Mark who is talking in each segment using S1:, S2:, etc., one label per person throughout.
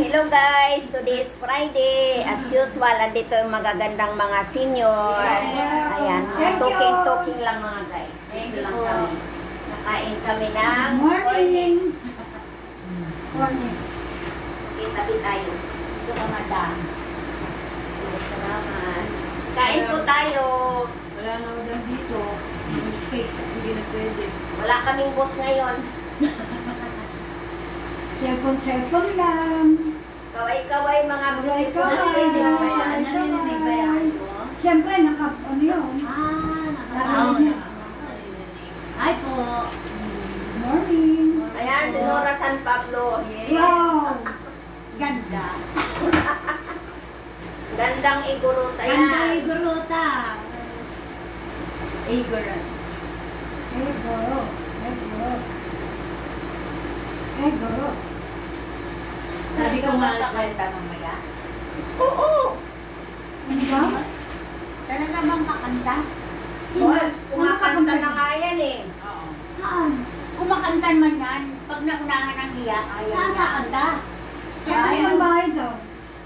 S1: Hello guys, today is Friday. As usual, andito yung magagandang mga senior. Ayan, mga talking lang mga guys. Dito lang kami. Nakain kami ng
S2: Morning.
S1: Morning. Kita tayo. Ito ka madam. Salamat. Kain po tayo.
S2: Wala na ako dito. Mistake. Hindi na pwede.
S1: Wala kaming boss ngayon.
S2: Cellphone lang.
S1: Kaway-kaway mga beautiful
S2: Kaway-kaway.
S1: senior.
S2: Kaway-kaway. Siyempre, ano yun?
S3: Nakasahod na. Hi po.
S2: Morning.
S1: Ayan, si Nora San Pablo.
S2: Wow.
S3: Ganda.
S1: Gandang iguruta yan.
S3: Ganda igorota. Igorance.
S2: Egoro.
S3: Sabi ko nga sa
S1: kanta mamaya. Oo!
S2: Ano ba?
S3: Talaga bang kakanta?
S1: Well, kumakanta na nga yan eh.
S3: Oo. Saan? Kumakanta man yan. Pag naunahan ng hiya, ayaw
S1: Saan
S3: niya.
S1: kakanta?
S2: Siyempre, ang bahay daw.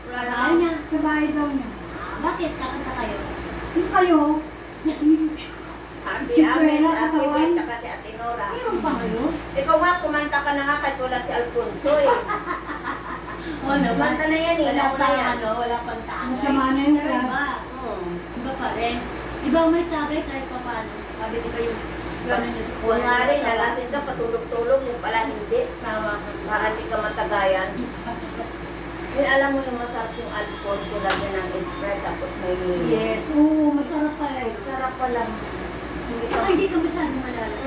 S1: Wala na.
S3: Ayaw niya.
S2: Sa bahay daw niya.
S3: Bakit kakanta kayo?
S2: Yung kayo,
S1: Happy
S2: Si
S1: Amin,
S2: Kuya
S1: Happy
S2: katawan.
S1: Birthday ka si Ate Nora.
S3: Meron pa kayo?
S1: Ikaw nga, kumanta ka na nga kahit wala si Alfonso eh.
S3: Oo naman.
S1: Kumanta na yan eh,
S3: Wala
S1: nauna
S3: pang
S1: yan.
S3: ano, wala pang tagay.
S2: Masama na yung
S3: Pero
S2: plan.
S3: iba. Iba pa rin. Iba may tagay kahit pa paano. Sabi di ba yung gano'n niyo sa
S1: Kung nga rin, nalasin ka, patulog-tulog, yung pala hindi. Para hindi ka matagayan. Yung alam mo yung masarap yung Alfonso, lagyan ng spread, tapos may...
S3: Yes. Oo, masarap pala yun.
S1: Sarap pala. Hindi
S3: Saka
S1: ka...
S3: hindi ka masyadong malalas.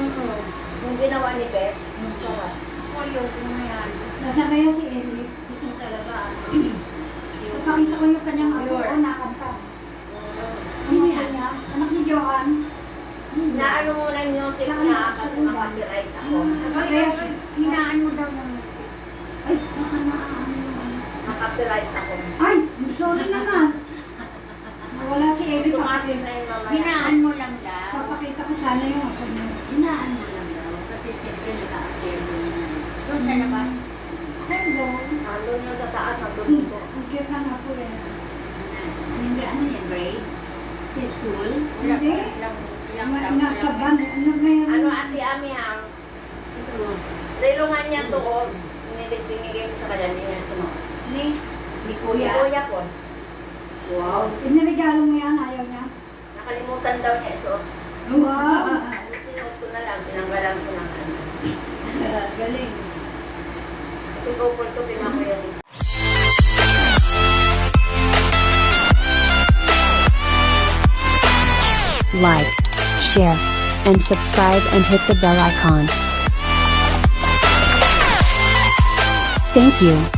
S1: Yung ginawa ni Beth,
S3: Mm.
S1: sarap.
S3: Ako yun, kung mayroon.
S2: nasa kayo si Ellie.
S3: Ito talaga, ano.
S2: Napakita ko yung kanyang apo
S3: Pure.
S2: ko nakanta.
S3: Sino
S2: Ano
S3: yan?
S2: niya? Anak ni Johan.
S1: Naano mo na yung music niya kasi makapiright ako.
S2: Nasa kayo si...
S3: Hinaan mo daw ng music.
S2: Ay, baka naaano yun.
S1: Makapiright ako.
S2: Ay, sorry naman. Nawala si Ellie.
S1: Automatic na yung mamaya.
S3: Hinaan mo lang daw.
S2: Papakita ko sana yung ako niya.
S3: Hinaan mo lang daw. Kasi siyempre naka-appear mo na. Doon sa labas.
S2: Hello.
S1: Nandun yung sa taas, nandun ko.
S2: Ang cute ng apo eh.
S3: Ano yan, grade? Sa school?
S2: Hindi.
S3: Ilang taon
S2: Nasa
S3: lang
S2: ban. Ano meron?
S1: Ano ate Ami ha? Rilungan niya doon. Binigay ko sa kanya, hindi niya sunod.
S3: Ni
S1: Ni
S3: Kuya.
S1: Kuya ko. Wow.
S2: Inirigalo mo yan, ayaw niya.
S1: Nakalimutan daw niya isuot.
S2: Wow.
S1: Sinuot ko na lang, tinanggalan ko ng ano.
S3: Galing.
S1: Kasi GoPro to, pinakuya niya.
S4: Like, share, and subscribe and hit the bell icon. Thank you.